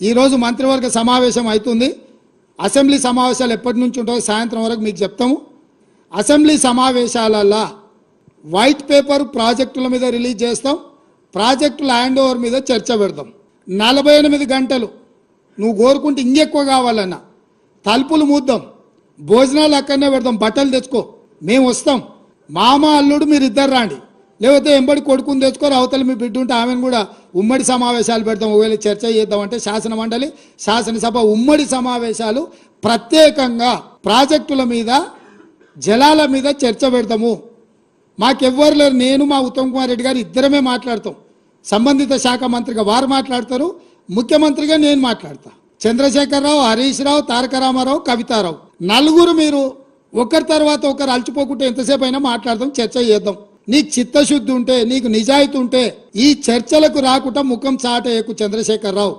ఈరోజు మంత్రివర్గ సమావేశం అవుతుంది. అసెంబ్లీ సమావేశాలు ఎప్పటి నుంచి ఉంటాయో సాయంత్రం వరకు మీకు చెప్తాము. అసెంబ్లీ సమావేశాలలో వైట్ పేపర్ ప్రాజెక్టుల మీద రిలీజ్ చేస్తాం, ప్రాజెక్టుల హ్యాండ్ ఓవర్ మీద చర్చ పెడతాం. 48 గంటలు నువ్వు కోరుకుంటే ఇంకెక్కువ కావాలన్నా తలుపులు మూద్దాం, భోజనాలు అక్కడనే పెడతాం, బట్టలు తెచ్చుకో, మేము వస్తాం. మామ అల్లుడు మీరు ఇద్దరు రాండి, లేకపోతే ఎంబడి కొడుకుని తెచ్చుకోరు, అవతల మీ బిడ్డ ఉంటే ఆమెను కూడా ఉమ్మడి సమావేశాలు పెడతాం. ఒకవేళ చర్చ చేద్దామంటే శాసన మండలి శాసనసభ ఉమ్మడి సమావేశాలు ప్రత్యేకంగా ప్రాజెక్టుల మీద జలాల మీద చర్చ పెడతాము. మాకెవ్వరు లేరు, నేను మా ఉత్తమ్ కుమార్ రెడ్డి గారు ఇద్దరమే మాట్లాడతాం. సంబంధిత శాఖ మంత్రిగా వారు మాట్లాడతారు, ముఖ్యమంత్రిగా నేను మాట్లాడతా. చంద్రశేఖరరావు, హరీష్ రావు, తారక రామారావు, కవితారావు నలుగురు మీరు ఒకరి తర్వాత ఒకరు అలచిపోకుంటే ఎంతసేపు అయినా మాట్లాడదాం, చర్చ చేద్దాం. నీకు చిత్తశుద్ధి ఉంటే, నీకు నిజాయితీ ఉంటే ఈ చర్చలకు రాకుండా ముఖం చాటేయకు చంద్రశేఖరరావు.